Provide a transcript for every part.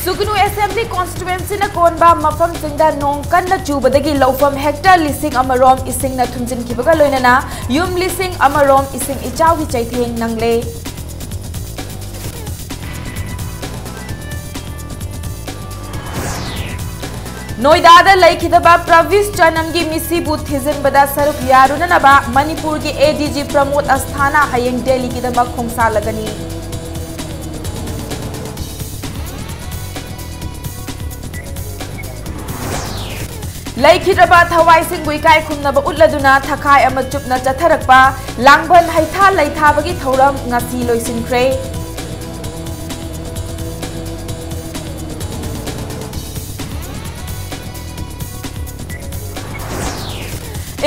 Sugnu Assembly constituency na konba mafam singda nong kanna chubadagi lawfam hectare lising amarom ising na thumjin kibaga loinana yum lising amarom ising ichaw gi chaitheng nangle Noida da laikidaba Pravis Chanamgi misi bu thizin bada saruk yarunanaba Manipur gi ADG Pramod Asthana hayeng Delhi kidaba khongsa lagani Laikidaba thawai singui kai khumnaba utladuna thakai ama chupna chatharakpa langban haitha laithabagi thoram ngasi loisinkhre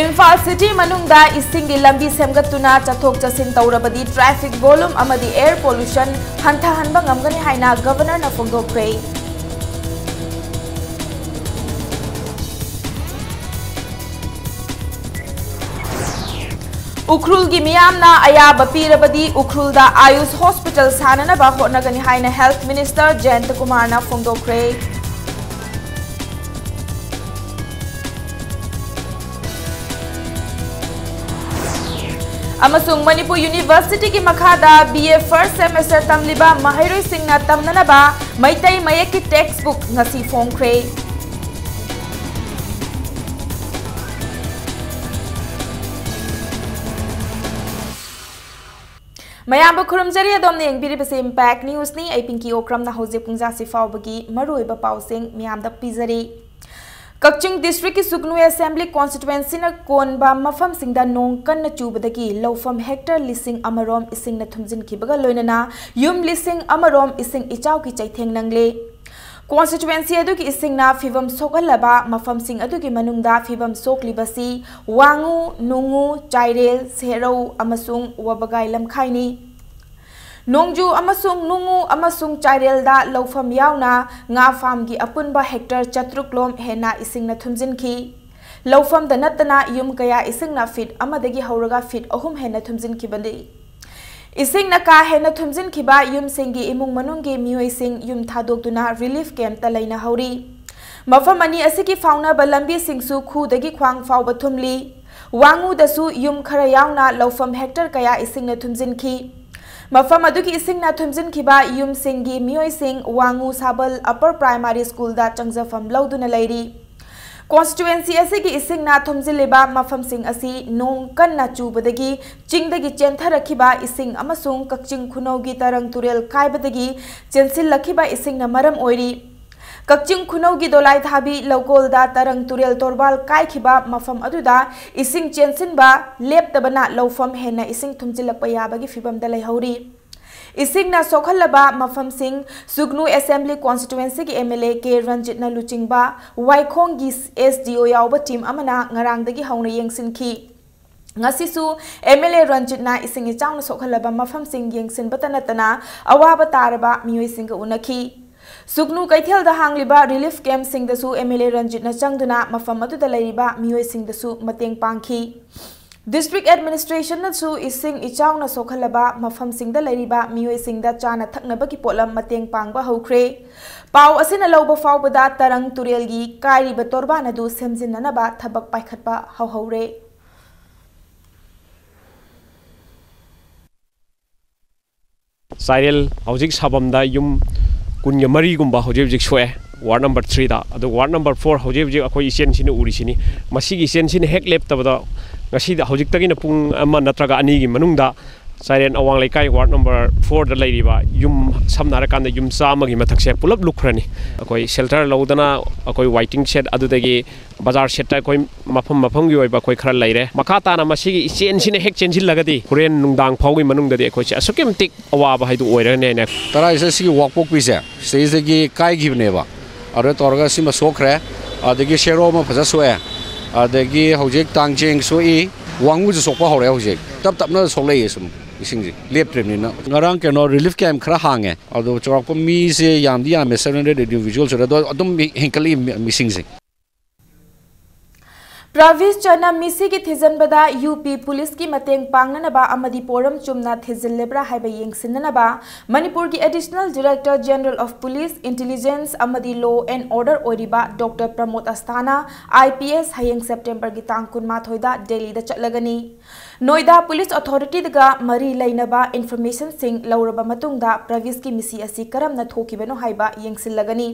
Imphal City manungda isingi lambi semgatuna chathok chasin taurabadi traffic volume amadi air pollution hanthahanba ngamgani haina governor na phongdokre Ukhrul gi miyamna ayaba pirabadi Ukhrul da Ayush Hospital sanana ba hotnagani haina Health Minister Jayant Kumar na phongdokre Amasung Manipur University ki makhada BA first semester tamliba mahairoi singna tamnanaba maitai mayek ki textbook ngasi phongkhre Mayam khurumjari adom ne engbiri base impact news ni ai pinki okram na hoje pungja si fawbagi maroiba pausing miyam da pizari Kakching district ki Sugnu Assembly constituency na konba mafam singda nong kan na chubadagi lawfam hectare lising amarom ising na thumjin kibaga loinana yum lising amarom ising ichaw ki chaitheng nangle Constituency adu ki ising na fivam sokalaba mafam sing adu ki manungda fivam soklibasi wangu nungu chairel serau amasung wabagai lamkhaini Nongju amasung nungu amasung chairel da lawfam yauna nga farm gi apunba hectare chatruklom hena ising na thumjin ki lawfam da natana yum kaya ising na fit amadagi hauraga fit ahum hena thumjin ki bandi Ising na ka hena thumjin khiba yum singi imung manunggi mioi sing yum thadokduna relief camp ta laina hauri mafam ani asiki fauna balambi singsu khu dagi khwang faw bathumli wangu dasu yum khara yauna lawfam hectare kaya ising na thumjin khi mafam aduki ising na thumjin khiba yum singi mioi sing wangu sabal upper primary school da changjafam lawduna lairi Constituency asigi ising na thumjiliba mafam sing asi nong kan na chubadagi chingdagi chentharakiba ising amasung kakching khunaugi tarang turel kaibadagi chensil lakhiba ising na maram oiri kakching khunaugi dolai thabi lokolda tarang turel torbal kaikhiba mafam aduda ising chensinba leptabana lawfam hena ising thumjilakpa yabagi fibam da laihauri Ising na sokhalaba mafam sing Sugnu Assembly constituency ki MLA ke Ranjit na luchingba Waikhong gi SDO yawba team amana ngarang dagi hauna yengsin ki ngasisu MLA Ranjit na ising ichang na sokhalaba mafam sing yengsin batanatana awaba taraba mioi sing ka unaki Sugnu kaithel da hangliba relief camp sing dasu MLA Ranjit na changduna mafam adu da laiba mioi sing dasu mateng pangki District Administration na su ising ichaw na sokhalaba mafam singda lairiba mioi singda chana thaknaba ki polam mateng pangba hokre pau asina lawba fawbada tarang turel gi kairiba torba na du semjinanaba thabak paikhatba hauhore Cyril hojik sabamda yum kunya mari gumba hojik soe ward number 3 da adu ward number 4 hojik akoi isen sini uri sini masigi isen sini hek lep tabada ngasi da hojik tagina pung ama natraga ani gi manungda Siren awang laikai ward number 4 da lairiba yum samnara kanda yum sama gi mathakse pulap lukhrani akoi shelter lodana akoi waiting shed adudagi bazar shed ta akoi mafam gi oiba akoi khara laire makata na masigi isen sine hek chenjil lagadi huren nungdang phawgi manungda de akoi asukem tik awaba haidu oirane ne tara isa sigi wakpok pise seise gi kai gi neba are torga sima sokre adagi shero ma phaja soe adagi hojik tangjeng soi wangu ju sokpa hore hojik tap na soklei sum ising ji leptrem ni na ngarang ke no relief camp khara hange ado chokpa mi se yamdi ame 700 individuals do adum hinkali missing ji प्रवीश चनम मिसी की थिजनबदा UP police की मतेंग पांगनबा अमदी पोरम चुमना थिजनलेब्रा हाइबा येंगसिननबा मणिपुर की additional director general of police intelligence अमदी law and order ओरिबा doctor Pramod Asthana IPS हयेंग September की तांग 23 दिल्ली दा चटलगनी नोएडा पुलिस अथॉरिटी दगा मरी लेनबा इन्फॉर्मेशन सिंग लौरबा मतुंगदा प्रवीश की मिसी असी करमना थोकिबनो हाइबा येंगसिलगनी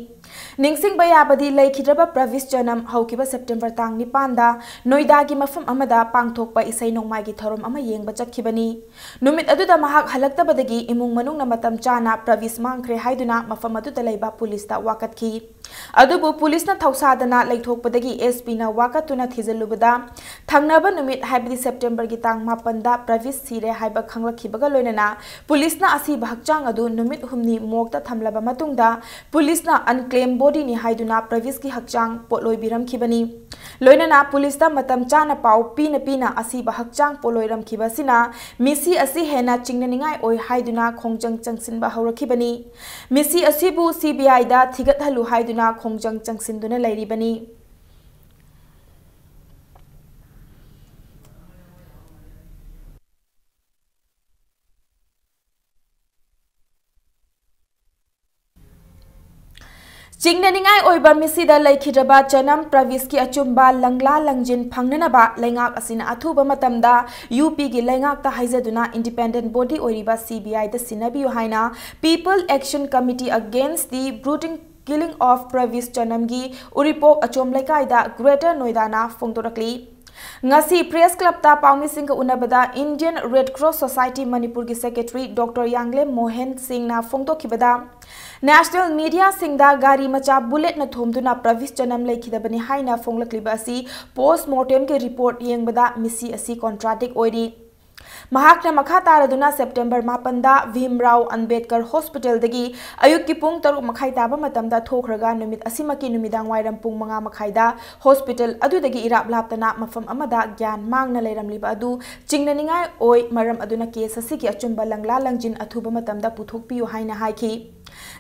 निंगसिंग बयाबदी लेखिद्रबा प्रवीश चनम हौकिबा सेप्टेम्बर तांग 9 दा नोएडा की मफम अमदा पांगथोकपा इसै नोंमाई की थरोम अमा येंगबा चटखिबनी नुमित अदुदा महक हलक्तबदगी इमुंग मनुंग नमतम चाना प्रवीश मांगख्रे हाइदुना मफम अदुदा लेबा पुलिस दा वाकतखी अदुबु पुलिस ना थौसादना लेथोकपदगी SP ना वाकतुना थिजलुबदा थंगनबा नुमित हाइबदी सेप्टेम्बर की तांग 9 दा प्रवीश सिरे हाइबा खंगलखिबगा लोइनना पुलिस ना असी भक्चांग अदु नुमित हुमनी मोकता थमलबा मतुंगदा पुलिस ना अनक्लेम बॉडी नि हाइदुना प्रवीश की हक्चांग पोलोय बिरमखिबनी लोइनना पुलिस दा मतम चाना पाउ पीना असी भक्चांग पोलोयरमखिबसिना मिसी असी हेना चिंगननिंगाई ओय हाइदुना खोंजंग चंगसिनबा हौरखिबनी मिसी असीबु CBI दा थिगतहलु हाइदुना खोंजंग चंगसिनदुना लैरिबनी चिंगननिंगाई ओइबा मिसीदा लेखिद्रबा चनम प्रवीश की अचुंबा लंगला लंजिन फंगनबा लेंगाक असिना अथुबा मतमदा UP की लेंगाकता हाइजदुना इंडिपेंडेंट बॉडी ओइरिबा CBI दा सिनाबियो हाइना people action committee against the brutal killing of Pravish Chanam की उरिपोक अचोम लेकाइदा ग्रेटर नोएडा ना फोंदोरकली ngasi press club ta paumi sing unabada Indian Red Cross Society Manipur ki secretary Dr. Yangle Mohan Singh na phongto khibada national media sing da gari macha bullet na thomduna Pravish Chanam lekhidabani haina phonglakliba asi post mortem ke report yengbada misi asi contradict oiri महाकना मखा तारदुना September 9 दा Bhimrao Ambedkar hospital दगी अयुक की पुंग 3 मखाई ताबा मतमदा थोखरगा नुमित असिमकी नुमिदांग वाइरम पुंग 5 मखाइदा hospital अदुदगी इराब लापतना मफम अमदा ज्ञान मांगना लेरमलिबा अदु चिंगननिंगाई ओय मरम अदुना case असि की अचुंबा लंगला लंजिन अथुबा मतमदा पुथोकपियो हाइना हाइखी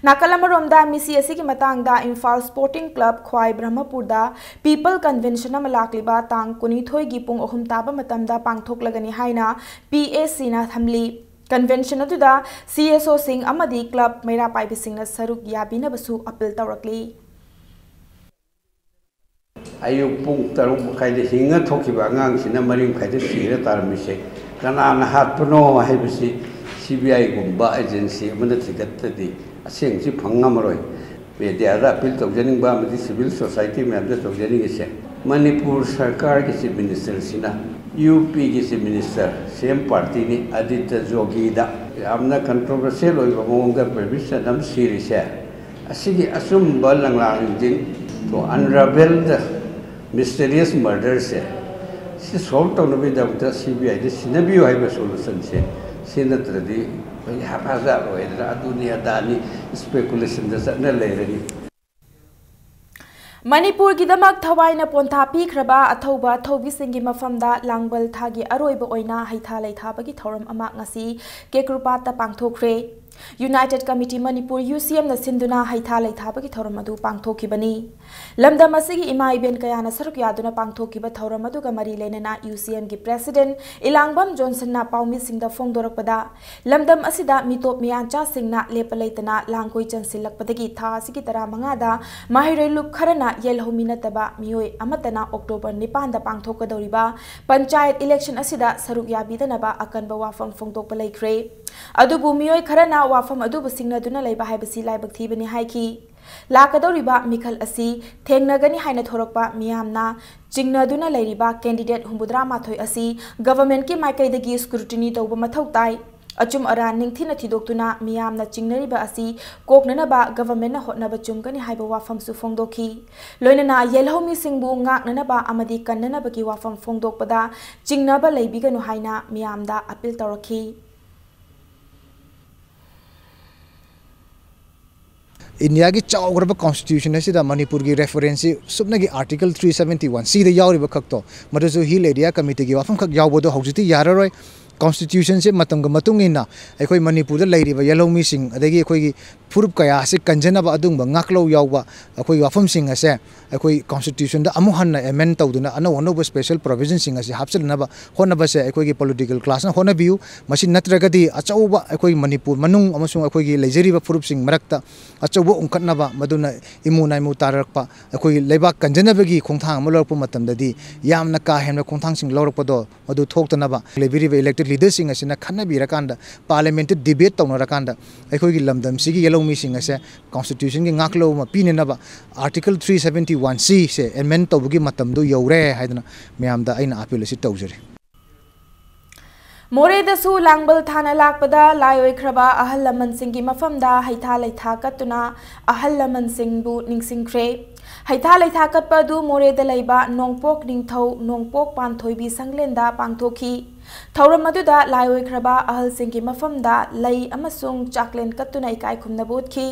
नाकलमरोमदा मिसी असि की मतंगदा इम्फाल स्पोर्टिंग क्लब ख्वाई ब्रह्मपुरदा पीपल कन्वेंशन अमा लाक्लिबा तांग 19 की पुंग 3 ताबा मतमदा पांगथोकलगनी हाइना PAC ना थमली कन्वेंशन अदुदा CSO सिंह अमदी क्लब मेरा पाइबी सिंह सरुक याबिनबसु अपील तौरकली अयुक पुंग 3 मखाइदे हिंगा थोकिबा आंगांगसिना 3 मखाइदे सिरे तारमिसे कनाना हातपनो हाइबसि CBI गुम्बा एजेंसी अमदा थिगतदि असेंगसि फंगामरोय मीडियादा अपील तौजनिंगबा अमदी सिविल सोसाइटी में अमदा तौजनिंगसे मणिपुर सरकार के चीफ मिनिस्टर सिना UP की चीफ मिनिस्टर सेम पार्टी ने आदित्य जोगीदा यामना कंट्रोवर्शियल ओइबा मोंगा प्रवीश चनम सीरीसे असिगी असुंबा लंगलांजिन तो अनरावेल द मिस्टीरियस मर्डर से सॉल्व तौनबेदा CBI दे सिनाबियो हाइबा सोल्यूशन से सिनत्रदी हाफाजा ओइदरा दुनिया दानी स्पेकुलेशन द सना लेरनी मणिपुर की दमक थवाइना पोंथा पीख्रबा अथौबा थौबीसिंगी मफमदा लांगबल थागी अरोइबा ओइना हैथा लैथाबगी थौरम अमा ngasi केक्रुपाता पांगथोख्रे यूनाइटेड कमिटी मणिपुर UCM न सिंधुना हैथा लैथाबगी थौरम अदु पांगथोखिबनी लमदम असिगी इमा इबेन कयाना सरुक यादुना पांगथोखिबा थौरम अदुगा मरी लेनना UCM की प्रेसिडेंट इलांगबम जॉनसन ना पाउमी सिंगदा फोंगदोरकपदा लमदम असिदा मितोप मियांचा सिंगना लेपलैतना लांगकोई चंसिलकपदगी था असिगी 15 दा माहिरेलुप खरना येलहोमी नतबा मियोय अमतना अक्टोबर 9 दा पांगथोकदौरिबा पंचायत इलेक्शन असिदा सरुक याबिदनबा अकनबा वाफम फोंगदोकपा लैख्रे अदुबु मियोय खरना वाफम अदुबु सिंगनदुना लैबा हाइबसि लाइबक थीबनि हाइखी लाकदौरिबा मिखल असि थेंगनगनी हाइना थोरकपा मियामना चिंगनदुना लैरिबा कैंडिडेट 83 असि गवर्नमेंट की माइकैदगी स्क्रूटिनी तौबा मथौ ताई अचुम अरा निंगथिना थिदोक्तुना मियामना चिंगनरिबा असि कोकननबा गवर्नमेंट ना होटनबा चुमगनी हाइबा वाफम सु फोंगदोखी लोइनना येलहोमी सिंगबु ngaknanaba amadi kannanaba की वाफम फोंगदोकपदा चिंगनबा लैबिगनु हाइना मियामदा अपील तौरखी इंडिया की चाउग्रब कॉन्स्टिट्यूशन है मणिपुर की रेफरेंस सुबन की आर्टिकल 371 सी यावरीब खक्तो मदुसु हिल एरिया कमिटी की वाफम खक यावबदो हौजिति याररोय constitution se matam ga matung ina akhoi manipur da lairiba yalomi sing adagi akhoi gi furup kaya se kanjana ba adung ba ngaklo yawba akhoi wafam sing ase akhoi constitution da amu hanna amend tawduna ana one of special provision sing ase hapsal na ba hona ba se akhoi gi political class na hona biu masin natraga di achauba akhoi manipur manung amasung akhoi gi leijeri ba furup sing marakta achauba ungkatna ba maduna imunai mu tarakpa akhoi leiba kanjana ba gi khongthang amolorpu matam da di yamna ka hemna khongthang sing lorpa do madu thoktana ba lebiri elected leaders sing asina khanna birakanda parliament debate tawna rakanda akhoi gi lamdam sigi yalomi sing ase constitution gi ngaklo ma pinena ba article 371C se amend tawgi matam do yore haidna myamda aina appeal si tawjere मोरेदसु लांगबल थाना लाकपदा लायोइख्रबा अहल लमन सिंगी मफमदा हैथा लैथा कत्तुना अहल लमन सिंगबु निंगसिंख्रे हैथा लैथा कत्पदु मोरेदा लैबा नोंगपोक निंगथौ नोंगपोक पांथोइबी संगलेंदा पांगथोखी थौरम मदुदा लायोइख्रबा अहल सिंगी मफमदा लई अमसुंग चाकलेन कत्तुना इकाय खुमनबोदखी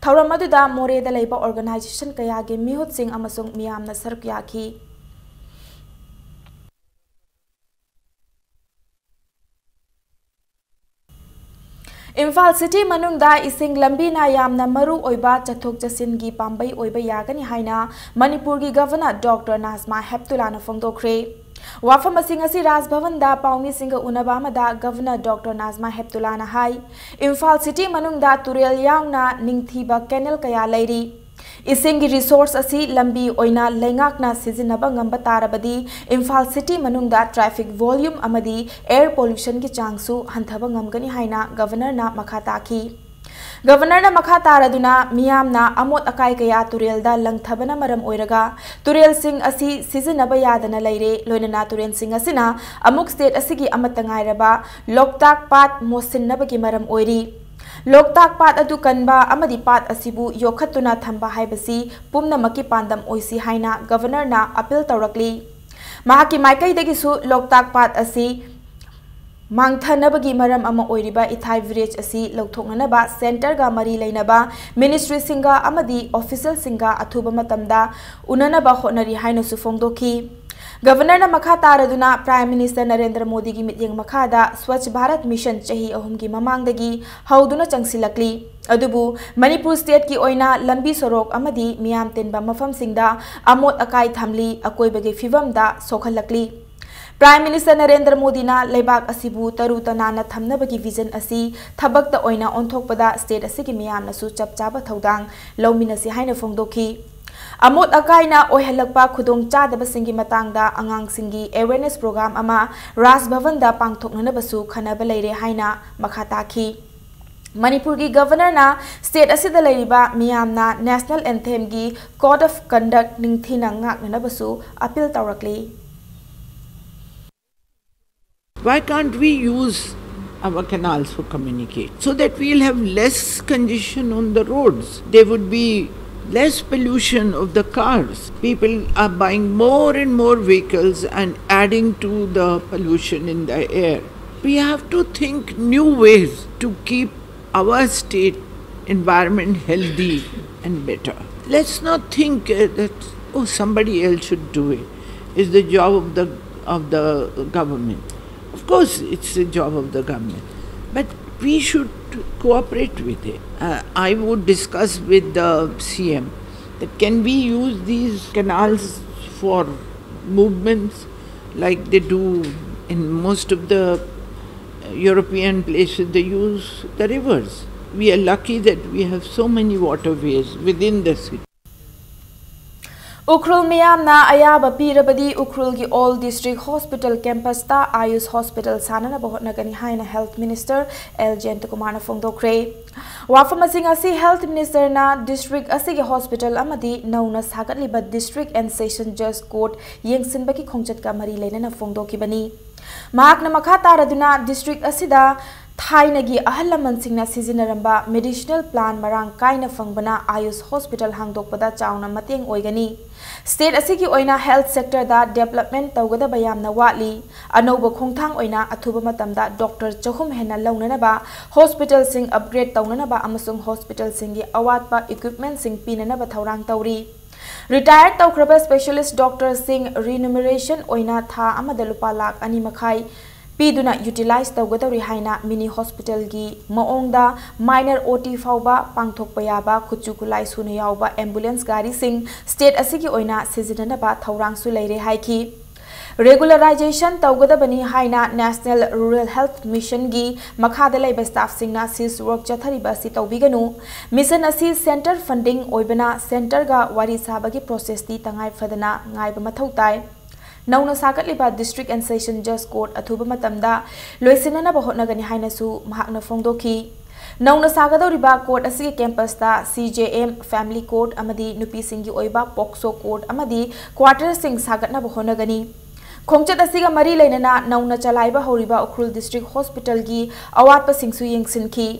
थौरम मदुदा मोरेदा लैबा organisation कयागे मिहुत सिंग अमसुंग मियामना सरक याखी Imphal city मनुंगदा इसिंग लंबीना यामना मरु ओइबा चथोक चसिनगी पांबई ओइबा यागनी हाइना मणिपुर की governor doctor Najma हेप्तुलाना फोंदोख्रे वाफम असिंग असि राजभवन दा पाउमी सिंग उनबा मदा गवर्नर डॉक्टर नाजमा हेप्तुलाना हाई इम्फाल सिटी मनुंगदा तुरेल यावना निंगथीबा कैनल कया लैरी इसिंगी रिसोर्स असी लंबी ओइना लेंगाकना सिजिनबा ngamba tarabadi इम्फाल सिटी मनुंगदा ट्रैफिक वॉल्यूम अमदी एयर पोल्यूशन की चांगसु हंथबा ngamgani haina गवर्नर ना मखा ताखी गवर्नर ना मखा तारदुना मियामना अमोत अकाय कया तुरेलदा लंगथबना मरम ओइरगा तुरेल सिंग असी सिजिनबा यादना लैरे लोइना तुरेल सिंग असिना अमुक स्टेट असिगी अमतंगाइरबा लोकताक पात मोसिनबगी मरम ओइरी लोकताक पात अदु कनबा अमदी पात असिबु योखतुना थंबा हाइबसी पुमनमकी पांदम ओइसी हाइना गवर्नर ना अपील तौरकली महाकी माइकैदगिसु लोकताक पात असि मांगथनबगी मरम अमा ओइरिबा इथाई विलेज असि लौथोकनबा सेंटर गा मरी लेनबा मिनिस्ट्री सिंगा अमदी ऑफिशियल सिंगा अथुबा मतमदा उननबा होनरी हाइनसु फोंदोखी गवर्नर ना मखा तारदुना प्राइम मिनिस्टर नरेंद्र मोदी की मित्यंग मखादा स्वच्छ भारत मिशन चही अहुम की ममांगदगी हौदुना चंगसिलकली अदुबु मणिपुर स्टेट की ओइना लंबी सरोक अमदी मियाम तेनबा मफम सिंगदा अमोत अकाय थमली अकोइबगे फिवमदा सोखलकली प्राइम मिनिस्टर नरेंद्र मोदी ना लेबाक असिबु तरु तनाना थमनबगी विजन असी थबक्ता ओइना ओंथोकपदा स्टेट असिगी मियामनसु चपचाबा थौदांग लौमिनसी हाइना फोंदोखी अमोत अकायना ओहलकपा खुदोंग चादबसिंगी मतांगदा अंगांगसिंगी अवेयरनेस प्रोग्राम अमा राजभवन दा पांगथोकनबसु खनब लैरे हाइना मखा ताखी मणिपुर की गवर्नर ना स्टेट असिदा लैरिबा मियामना नेशनल एंथेम की कोड ऑफ कंडक्ट निंगथीना ngaknabsu अपील तौरकली Why can't we use our canals for communicate so that we'll have less congestion on the roads? There would be less pollution of the cars. People are buying more and more vehicles and adding to the pollution in the air. We have to think new ways to keep our state environment healthy and better. Let's not think that somebody else should do it. It's the job of the government. Of course, it's the job of the government, but we should cooperate with it. I would discuss with the CM that can we use these canals for movements like they do in most of the European places. They use the rivers. We are lucky that we have so many waterways within the city. Ukhrul मियामना अयाबा पीरबदी उखरुल की all district hospital campus ता Ayush hospital सानना बहोटनगनी हाइना health minister L Jayant Kumar ना फोंदोख्रे वाफम असिंग असि हेल्थ मिनिस्टर ना डिस्ट्रिक्ट असिगे हॉस्पिटल अमदी नौना सागतलिबा डिस्ट्रिक्ट एंड सेशन जज कोर्ट येंगसिनबकी खोंगचत का मरी लेना फोंदोखिबनी माकना मखा तारदुना डिस्ट्रिक्ट असिदा थाइनगी अहल लमनसिंगना सिजिनरंबा मेडिसिनल प्लान मरांग काइना फंगबना आयुष हॉस्पिटल हांगदोकपदा चाउना मतेंग ओइगनी स्टेट असिगी ओइना हेल्थ सेक्टर दा डेवलपमेंट तौगदबा यामना वाटली अनौबा खोंथांग ओइना अथुबा मतमदा डॉक्टर चहुम हेना लौननबा हॉस्पिटल सिंग अपग्रेड तौननबा अमसुंग हॉस्पिटल सिंगी अवाटपा इक्विपमेंट सिंग पीननबा थौरांग तौरी रिटायर्ड तौख्रबा स्पेशलिस्ट डॉक्टर सिंग रिन्यूमरेशन ओइना था अमदा लुपा लाख 2.5 पीदुना यूटिलाइज तौगदौरी हाइना मिनी हॉस्पिटल की मओंगदा माइनर ओटी फाउबा पांगथोकपा याबा खुचु खुलाई सुना याउबा एम्बुलेंस गाड़ी सिंह स्टेट असिगी ओइना सिजिननबा थौरांगसु लेरे हाइखी रेगुलराइजेशन तौगदबनी हाइना नेशनल रूरल हेल्थ मिशन की मखादा लेबा स्टाफ सिंगना सिस वर्क चथरिबा सि तौबिगनु मिशन असी सेंटर फंडिंग ओइबना सेंटर गा वारी साबगी प्रोसेस ती तंगाई फदना ngaib मथौ ताई नौना सागतलिबा डिस्ट्रिक्ट एंड सेशन जज कोर्ट अथुबा मतमदा लोइसिननबा होटनगनि हाइनसु महाकना फोंदोखी नौना सागदौरिबा कोर्ट असिगे कैंपसता CJM फैमिली कोर्ट अमदी नुपीसिंगी ओइबा पोक्सो कोर्ट अमदी क्वार्टर सिंग सागतनबा होनगनि खोंचत असिगा मरी लेनना नौना चलाइबा हौरिबा उखरुल डिस्ट्रिक्ट हॉस्पिटल की अवातपा सिंगसु यंगसिनखी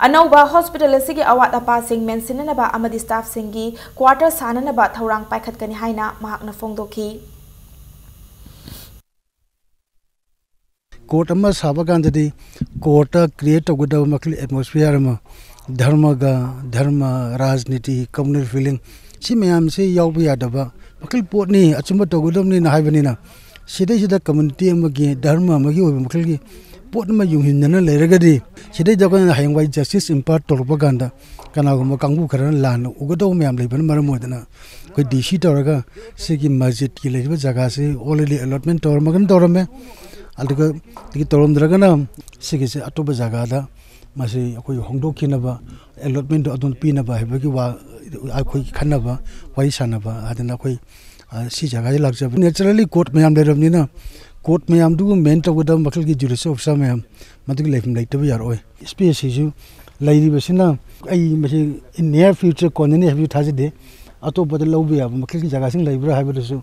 अनौबा हॉस्पिटल असिगे अवात अपा सिंग मेंसिननबा अमदी स्टाफ सिंगी क्वार्टर साननबा थौरांग पाइखतकनि हाइना महाकना फोंदोखी कोर्ट साबकानी कोर्ट क्रिएट तौगदब एटमोस्फियर धर्म राजनीति कम्युनल फीलिंग से मैम से यादव मखल पोटनी अचुब तौगदबनी सिद कम्युनिटी धर्म की पोट यूहिंदना लेरगदी हयंवाई जस्टिस इम्पार्ट तौरपकान कनागुम कांगू खर लान उगदब मैम लेबन कोई DC तौरगा मस्जिद की जगह से ऑलरेडी अलॉटमेंट तौरमे तौरमद्रगना सिगे अटोप जगह अखोई होंदोखिनब अलॉटमेंट अदुन पीनब हैबगी वा अखोई खनब वाई सानब अदना अखोई सी जगह लाजब नेचुरली कोर्ट मैम लेरबनिना कोर्ट मैम दु मेन तौगदब मखल की जुडिशियल ऑफिसर मैम मदुग लेफम लेतब यारोय स्पेस सिजु लेरिबसिना इन नियर फ्यूचर कोननी हैबि थाजदे अतोपद लौबे याब मखल की जगह सिंग लेब्रा हैबदसु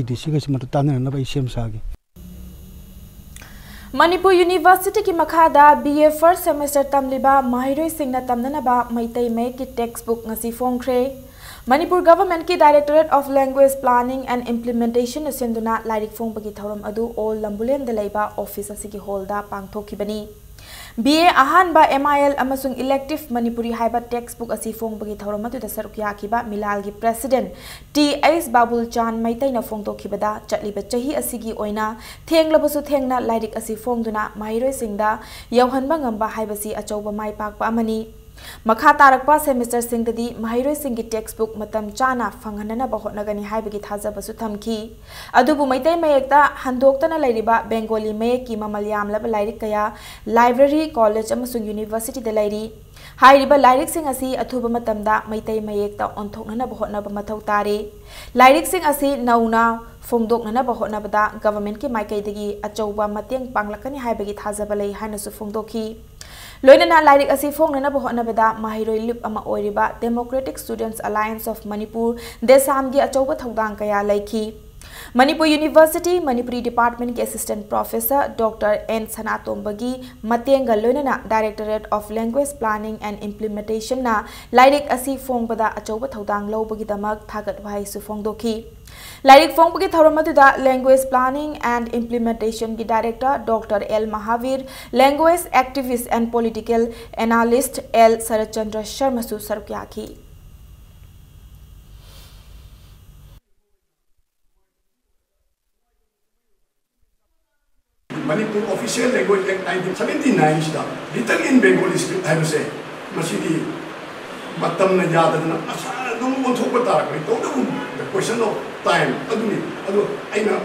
DC गसि मत ताननब आई सेम सागे मणिपुर यूनिवर्सिटी की मखादा BA फर्स्ट सेमेस्टर तमलिबा माहिरोई सिंगना तमननबा मैतै मयेक की टेक्स्ट बुक ngasi फोंख्रे मणिपुर गवर्नमेंट की directorate of language planning and implementation सेंदुना लाइरिक फोंबगी थौरम अदु ऑल लंबुलेम द लेबा ऑफिस असिगी हॉलदा पांगथोखिबनी BA अहानबा MIL अमसुंग इलेक्टिव मणिपुरी हाइबा टेक्स्ट बुक असी फोंबगी थौरम अदुदा सरुक याखिबा मिलाल की प्रेसिडेंट TH बाबुल चांद मैतैना फोंदोखिबदा चटलिबा चही असिगी ओइना थेंगलबसु थेंगना लाइरिक असी फोंदुना माहिरोई सिंगदा यौहनबा ngamba हाइबसी अचौबा माइ पाकपा अमनी मखा तारकपा सेमेस्टर सिंगददी माहिरोई सिंगी टेक्स्ट बुक मतम चाना फंगननबा होटनगनि हाइबगी थाजबसु थमखी अदुबु मैतै मयेकता हंदोक्तना लैरिबा बेंगोली मयेक की ममल यामलब लाइरिक कया लाइब्रेरी कॉलेज अमसुंग यूनिवर्सिटी द लैरी हाइरिबा लाइरिक सिंग असी अथुबा मतमदा मैतै मयेकता ओंथोकननबा होटनबा मथौ तारे लाइरिक सिंग असी नौना फोंदोकननबा होटनबदा गवर्नमेंट की माइकैदगी अचौबा मतेंग पांगलकनि हाइबगी थाजबा लै हाइनसु फोंदोखी लोइनना लाइरिक असी फोंगननबा होटनबदा माहिरोई लिप अमा ओइरिबा democratic students alliance of Manipur देसामगी अचौबा थौदांग कया लैखी मणिपुर यूनिवर्सिटी मणिपुरी डिपार्टमेंट के असिस्टेंट प्रोफेसर डॉक्टर N सनातोंबगी मतेंग लोइनना directorate of language planning and implementation ना लाइरिक असी फोंगबदा अचौबा थौदांग लौबगीदमक थागत वाइसु फोंदोखी लाइरिक फोंबगी थौरमदुदा लैंग्वेज प्लानिंग एंड इम्प्लीमेंटेशन की director doctor L Mahavir language activist and political analyst L Sharatchandra शर्मसु सरुक याखी Manipur Official Language Act 1979 sida written in Bengali script I say masidi matam na yadana asa dum onthokpa tarak ni to the question of time aduni adu aina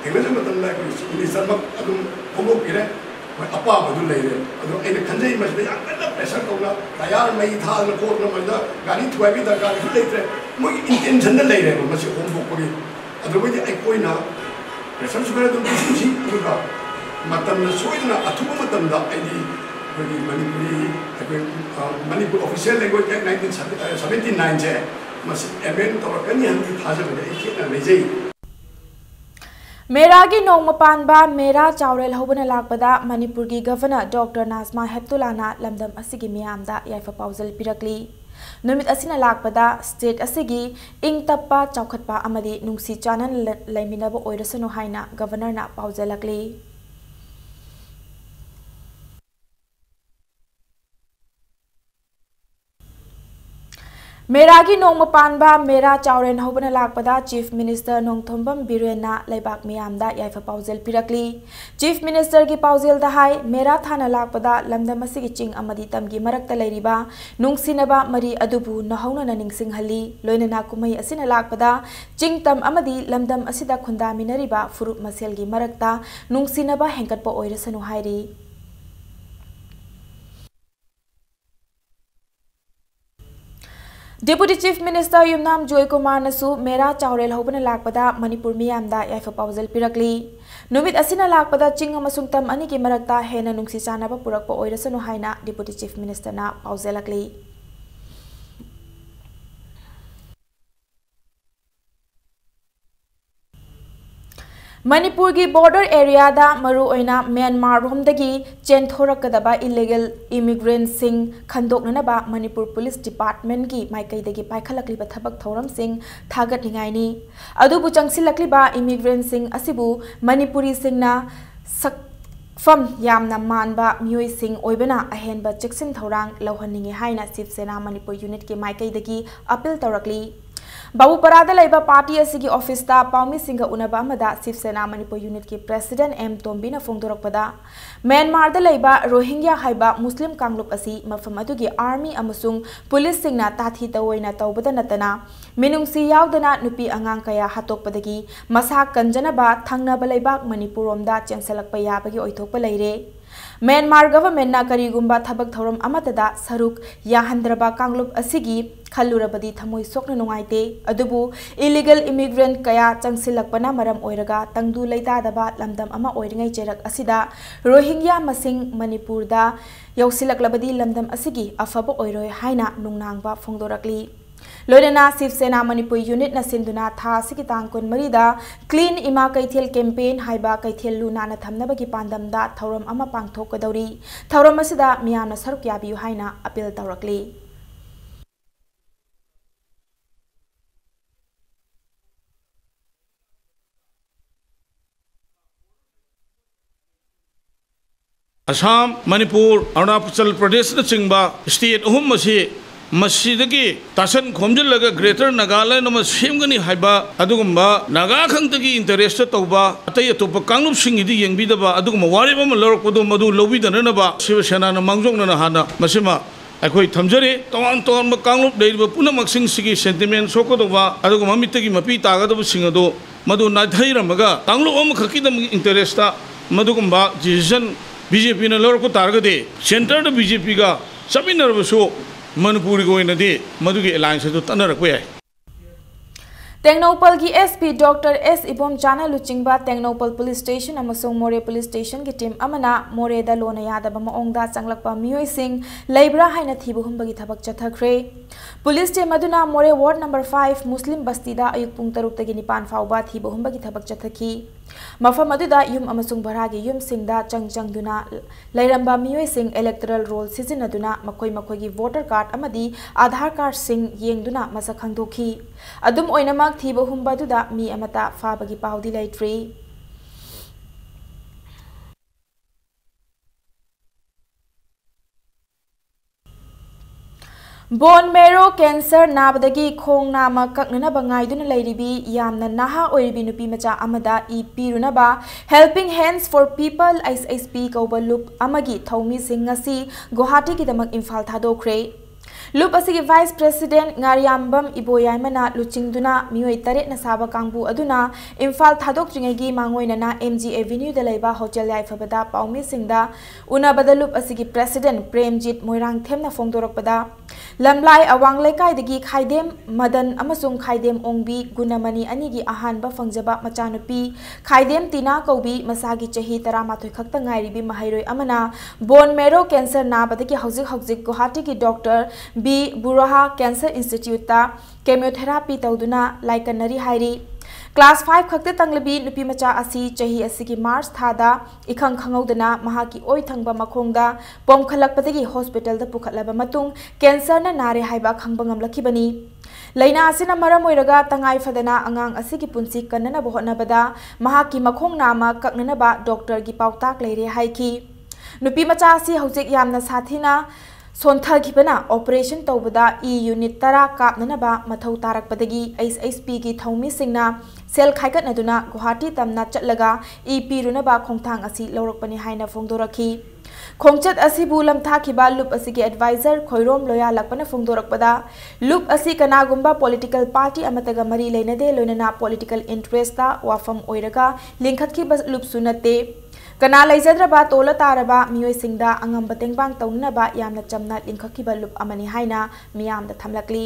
thengna matam la ko minister mak adum homo pire apa badu leire adu aina khanjai masida yakna pressure tawna tayar mai tha na ko na mai da gari thuai bi da gari leire mo intention na leire masi homo ko adu mai ai koina pressure sugara dum si adu मतम सोइना अथुबा मतमदा आइदी कोई Manipur official language act 1979 से मस amend तौरकनी हंति थाजबदे इकेना लेजै मेरागी नोंगमपानबा मेरा चावरेल होबना लाकपदा मणिपुर की governor doctor Najma हेप्तुलाना लमदम असिगी मियामदा याइफा पाउजल पिरकली नुमित असिना लाकपदा state असिगी इंग तप्पा चौखटपा अमदी नुंगसी चानन लैमिनबो ओइरसनो हाइना गवर्नरना पाउजलकली मेरा की नोंग पानबा मेरा चावरेन होबना लाकपदा चीफ मिनिस्टर नोंगथोंबम बिरेना लेबाक मियामदा याइफा पाउजेल पिरकली चीफ मिनिस्टर की पाउजेल दहाई मेरा थाना लाकपदा लमदम असिगी चिंग अमदी तमगी मरक्ता लैरिबा नुंगसिनबा मरी अदुबु नहौना निंगसिंगहली लोइनना कुमई असिना लाकपदा चिंग तम अमदी लमदम असिदा खुंदामिनरिबा फुरुप मसेलगी मरक्ता नुंगसिनबा हेंकटपा ओइरसनु हाइरी Deputy Chief Minister Yumnam Joy Kumar Nasu Mera Chaurel Hobana Lakpada Manipur Miyamda Yaifa Pauzal Pirakli Numit Asina Lakpada Ching amasung tam ani ki marakta hena nungsi chanaba purakpa oirasanu haina Deputy Chief Minister na pauzelakli Manipur की border area da maru oina Myanmar romdagi chenthorakadaba illegal immigrants sing khandoknanaba Manipur Police Department की माइकैदगी पाइखलक्लिबा थबक थौरम सिंग थागतलिंगाइनी अदुबु चंगसिलक्लिबा immigrants sing asibu Manipuri singna फम यामना मानबा मियोय सिंग ओइबना अहेनबा चेक्सिन थौरांग लौहनिंगे हाइना Shiv Sena Manipur unit के माइकैदगी appeal तौरकली बाबूपरादा लैबा party असिगी ऑफिसता पाउमी सिंगा उनबा अमदा Shiv Sena Manipur unit की president M तोम्बीना फोंदोरकपदा म्यांमारदा लैबा Rohingya हाइबा मुस्लिम कांगलुप असि मफम अदुगी army अमसुंग police सिंगना ताथी तवोइना तौबदा नतना मिनुंगसी यावदना नुपी अंगांग कया हातोकपदगी मसा कंजनबा थंगनबा लैबाक मणिपुरमदा चेंसलकपा याबगी ओइथोकपा लैरे Myanmar government ना करीगुंबा थबक थौरम अमतदा सरुक याहंद्रबा कांगलुप असिगी खल्लुरबदी थमोय सोकना नुंगाइते अदुबु illegal immigrant कया चंगसिलकपना मरम ओइरगा तंगदु लैतादबा लमदम अमा ओइरिंगै चेरक असिदा रोहिंग्या मसिंग मणिपुरदा यौसिलकलबदी लमदम असिगी अफबा ओइरोय हाइना नुंगनांगबा फोंदोरकली लोइना शिवसेना मणिपुर यूनिट नसिंदुना था सिगी तांग कुन मरीदा क्लीन इमा कैथेल कैंपेन हाइबा कैथेल लुनाना थमनबगी पांदमदा थौरम अमा पांगथोकदौरी थौरम असिदा मियाना सरुक याबियु हाइना अपील तौरकली असम मणिपुर अरुणाचल प्रदेश चिंबा स्टेट अहुम मसी मसीदगी तासन खोमजिलगा ग्रेटर नागालैंड अमा सेमगनी हाइबा अदुगुम्बा नागा खंगतगी इंटरेस्ट तौबा अतै अतोप कांगलुप सिंगिदी येंबिदबा अदुगुम्बा वारेब अमा लौरकपदो मदु लौबिदननबा शिवसेना मांगजोंगना हाना मसिमा अखोई थमजरे तोन तोन कांगलुप लेरिबा पुनमक सिंगी सेंटिमेंट सोकोदबा अदुगुम्बा मित्तगी मपी तागदब सिंगदो मदु नाधैरमगा कांगलुप अमा खकीदम इंटरेस्टा मदुगुम्बा डिसीजन बीजेपी ने लौरको तारगदे सेंटर बीजेपी का चमिनरबसो मनपुरी को इनदे मधुगी अलायंस तो तनरको याय टेक्नोपल की एसपी डॉक्टर एस इबोम चाना लुचिंगबा टेक्नोपल पुलिस स्टेशन अमसोंग मोरे पुलिस स्टेशन की टीम अमना मोरेदा लोना यादब मओंगदा चंगलकपा मियोय सिंग लैब्रा हाइना थीबु हुंबगी थबक चथखरे पुलिस टीम अदुना मोरे वार्ड नंबर 5 मुस्लिम बस्तीदा अयुक पुंग 3 तगी 9 फाउबा थीबु हुंबगी थबक चथखी मफम अदुदा युम अमसुंग भरागी युम सिंगदा चंगचंगदुना लैरंबा मियोय सिंग इलेक्टोरल रोल सिजिनदुना मखोय मखोयगी वोटर कार्ड अमदी आधार कार्ड सिंग येंगदुना मसक खंगदोखी अदुम ओइनमक थीबु हुंबदुदा मी अमता फाबगी पाउदी लैट्री बोन मेरो कैंसर नाबदगी खोंग नाम कक्ननबा गाइदुना लैरिबी यामना नाहा ओइरिबी नुपी मचा अमदा ई पीरुनबा helping hands for people SHP कौबा लुप अमगी थौमी सिंग ngasi गुवाहाटी की दमक इम्फाल थादोखरे लुप असिगी vice president ngaryambam iboyaimana luchingduna mioi taret na saba kangbu aduna Imphal थादोक्ट्रिंगेगी मांगोइना MG एवेन्यू द लैबा होटल याइफबदा पाउमी सिंगदा उनाबदा लुप असिगी प्रेसिडेंट प्रेमजीत मोइरांग थेमना फोंदोरकपदा लमलाई अवांग लेकाइदगी खाइदेम मदन अमसुंग खाइदेम ओंबी गुनामनी अनिगी अहानबा फंगजबा मचानुपी खाइदेम तीना कौबी मसागी चही 13 खक्ता गाइरिबी महैरोय अमना बोन मेरो कैंसर नाबदगी हौजिक गुवाहाटी की डॉक्टर बी बुराहा कैंसर इंस्टीट्यूट ता केमियोथेरापी तौदुना लाइकनरी हाइरी क्लास 5 खक्ते तंगलबी नुपी मचा असी चही असिगी मार्च थादा इखंग खंगौदना महाकी ओइ थंगबा मखोंगदा पोमखलकपदगी हॉस्पिटल दा पुखलबा मतुंग कैंसर ना नारे हाइबा खंगबा ngamlakibani लैना असिना मरम ओइरगा तंगाई फदना अंगांग असिगी पुंसी कन्नना बहोनबदा महाकी मखोंग नामा कक्ननबा डॉक्टर की पाउताक लेरे हाइकी नुपी मचा असी हौजिक यामना साथीना सोन्थगिबना ऑपरेशन तौबदा ई यूनिट 10 कापननबा मथौ तारकपदगी SHP की थौमी सिंगना सेल खाइगतनदुना गुवाहाटी तमना चटलगा ई पीरुनबा खोंगथांग असि लौरकपनि हाइना फोंदोरखी खोंगचत असिबु लमथाखिबा लुप असिगे एडवाइजर खोइरोम लोया लकपना फोंदोरकपदा लुप असि कनागुंबा पॉलिटिकल पार्टी अमतगा मरी लेनदे लोनना पॉलिटिकल इंटरेस्टा वाफम ओइरगा लिंखतखिबा लुप सुनते कना लेजद्रबा तोल तारबा मियोय सिंगदा अंगम बतेंगबांग तौनबा यामना चमना लिंखखिबा लुप अमनि हाइना मियामदा थमलकली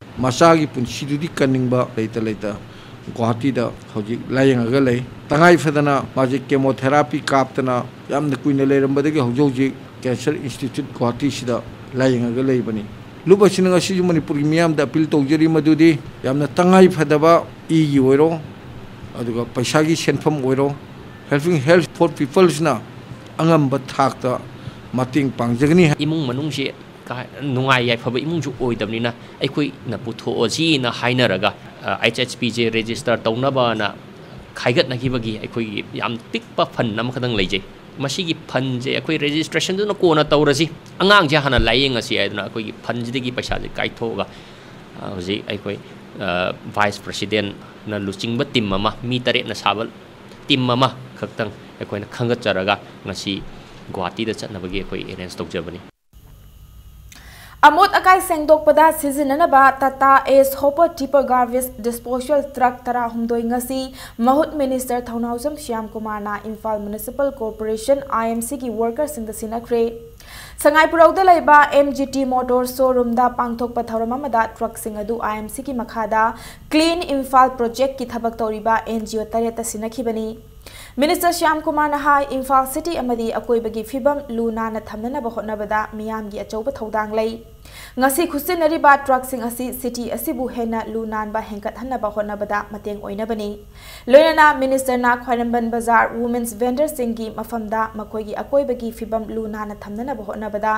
मसागी पुंसीदुदी कनिंगबा लेता लेता गुवाहाटी दा हौजिक लायंगगा लay तंगाई फदना माजे केमोथेरापी कापतना यामना कुइना लेरंबदगी हौजौजिक कैंसर इंस्टीट्यूट गुवाहाटी सिदा लायंगगा लैबनी लुबसिना ngasi मणिपुर मियाम दा अपील तौजरी मदुदी यामना तंगाई फदबा ई ओइरो अदुगा पैसागी सेनफम ओइरो हेल्पिंग हेल्थ फॉर पीपल्सना अंगम थाकता मतिंग पांगजगनी इमुंग मनुंगसे नुंगाई याइफब इमुंजु ओइदबनिना अखोई न पुथोजी न हाइनरगा HHP जे रजिस्टर तौनबाना खाइगत नखिबगी अखोई याम पिकपा फन नमखदंग लेजे मसीगी फन जे अखोई रजिस्ट्रेशन दुना कोना तौरसी अंगांग जे हाना लायेंग असि आइदना अखोई फन जिदगी पैसा जे काइथोगा हजि अखोई वाइस प्रेसिडेंट न लुचिंग टीम अमा मी तरे न साबल टीम अमा खक्तंग अखोइना खंगचरगा ngasi गुवाहाटी दा चटनबगी अखोई अरेंज तौजबनी अमोद अकाई सेंगदोकपदा सिजिननबा Tata ace hopper tipper garbage disposal truck तरा हुमदोई ngasi महूत मिनिस्टर थौनाउजम श्याम कुमार ना इम्फाल म्युनिसिपल कॉर्पोरेशन IMC की वर्कर्स सिंग सिनख्रे संगाईपुरौदा लेबा MGT मोटर शोरूम दा पांगथोकपा थौरम अमदा ट्रक सिंग अदु IMC की मखादा क्लीन इम्फाल प्रोजेक्ट की थबक तौरिबा NGO तरेता सिनखिबनी मिनिस्टर श्याम कुमार नहाय इम्फाल सिटी अमदी अकोइबगी फिबम लूना न थमनब होटनबदा मियामगी अचौब थौदांग लई ngasi खुसिनरिबा ट्रक सिंग असि सिटी असिबु हेना लूनान बा हेंकत हनबा होटनबदा मतेंग ओइनबनी लोइनना मिनिस्टर ना ख्वाइरंबन बाजार वुमेन्स वेंडर सिंग की मफमदा मकोइगी अकोइबगी फिबम लूना न थमनब होटनबदा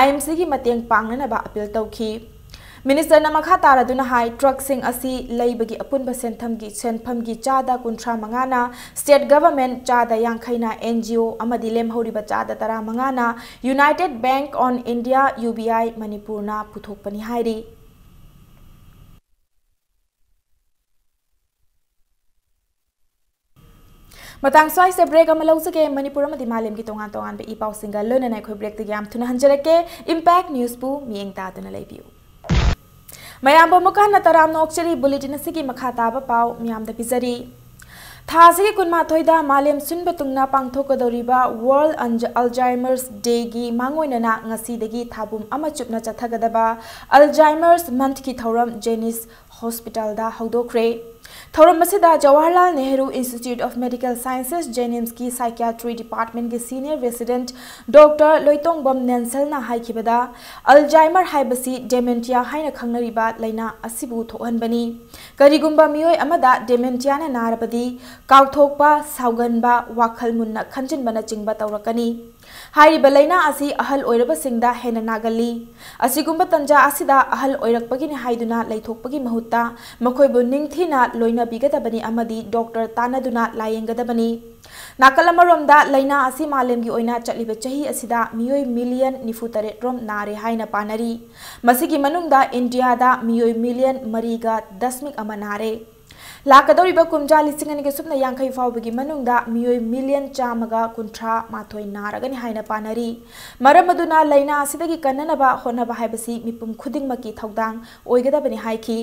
IMC की मतेंग पांगनबा अपील तौखी मिनिस्टर नमखा तारदुना हाई ट्रक सिंग असि लैबगी अपुनबा सेनफमगी चादा 35 ना स्टेट गवर्नमेंट चादा 50 ना NGO अमदी लेमहौरिबा चादा 15 ना United bank on India UBI Manipur ना पुथोकपनि हाइरी मतंग स्वाई से ब्रेक अमल लौजगे मणिपुर अमदी मालेम की तोंगान तोंगान बे इपाउ सिंगा लोनना खो ब्रेक ते याम थुना हंजरके इंपैक्ट न्यूज़ पु मियंग तादुना लेबियु मयाम मुकान तराम नोक्चरी बुलेटिन की मखा ताब पाव म्याम पिजरी थासी कुनमाथोइदा मालेम सुनबतुंगना पांगथोकदौरिबा वर्ल्ड अल्जाइमर्स डे की मांगोइनना ngasi थाबुम अमा चुपना चथगदबा अल्जाइमर्स मंथ की थौरम जेनिस हॉस्पिटल दा हौदोख्रे थौरम मसिदा Jawaharlal Nehru institute of medical sciences JNIMS की साइकियाट्री डिपार्टमेंट के सीनियर रेसिडेंट डॉक्टर लोइतोंगबम नेंसल ना हाइखिबदा अल्जाइमर हाइबसी डेमेंटिया हाइना खंगनरिबा लैना असिबु थोहनबनी करिगुंबा मियोय अमदा डेमेंटिया ना नारबदी काउथोकपा साउगनबा वाखल मुन्ना खंजिनबना चिंगबा तौरकनी हाइरिबा लैना असि अहल ओइरबसिंगदा हेना नागली असिगुंबा तंजा असिदा अहल ओइरकपगिनि हाइदुना लैथोकपगी महुत्ता मखोइबु निंगथिना लोइना बिगदबनी अमदी डॉक्टर तानादुना लायेंगदबनी नाकलमरोमदा लैना असि मालेमगी ओइना चलिबे चही असिदा मियोय मिलियन 93 रोम नारे हाइना पानरी मसिगी मनुंगदा इंडियादा मियोय मिलियन 3.0 नारे लाकदौरिबा कुमजा लिसिंगनि के सुपना यांखै फावबगी मनुंगदा मियोय मिलियन 113 नारगनि हाइना पानरी मरमदुना लैना असिदगी कन्ननबा होनबा हाइबसी मिपुम खुदिंगमकी थौदांग ओइगदबनि हाइखी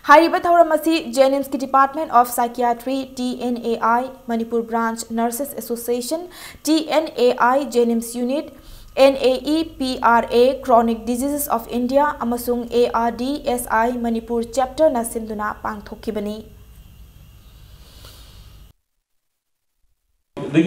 हाइरिबा थौरम असि जेनिम्स की department of psychiatry TNAI Manipur branch nurses association TNAI जेनिम्स unit NAEPRA Chronic Diseases of India अमसुंग ARDSI Manipur chapter ना सिंधुना पांगथोखिबनी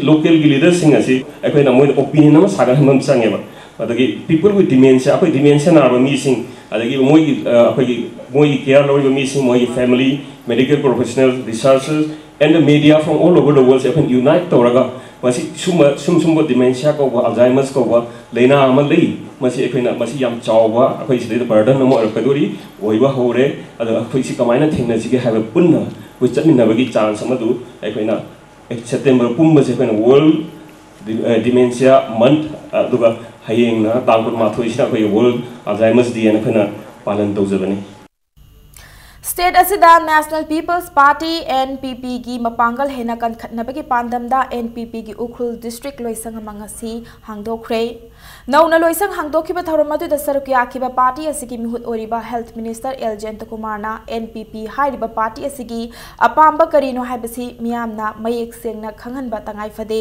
लोकल की लीडर्स सिंग असी अखोइना मोइ ओपिनियन अमा सागा हमम संगेबा अदगी पीपल विथ डिमेंशिया अखोइ डिमेंशिया नाबा मी सिंग अदगी मोइ केयर लौरिबा मी सिंग मोइ family medical professionals researchers and the media from all over the world अखोइ यूनाइट तौरगा मसी सुम डिमेंशिया को अल्जाइमर्स को लेना अमा लई मसी अखोइना मसी याम चावबा अखोइ सिदे बर्डन अमा अरकदोरी ओइबा होरे अद अखोइ सि कमाइना थेंगनसिगे हाबे पुन्ना व चटमिनबगी चांस अमदु अखोइना सेप्टेम्बर पुंबसे अखोइना world dementia month aduga hayeng na tangkut mathoi sina ko world alzheimer's day na khana palan tawjabani State asida National People's Party NPP gi mapangal hena kan khatnabagi pandamda NPP gi Ukhrul district loisang mangasi hangdokre nauna loisang hangdokhiba thoramadu da sarukya khiba party asigi mihut oriba health minister L Jayantkumar na NPP hairiba party asigi apamba karino haibasi miyamna mayek sengna khanghanba tangai fade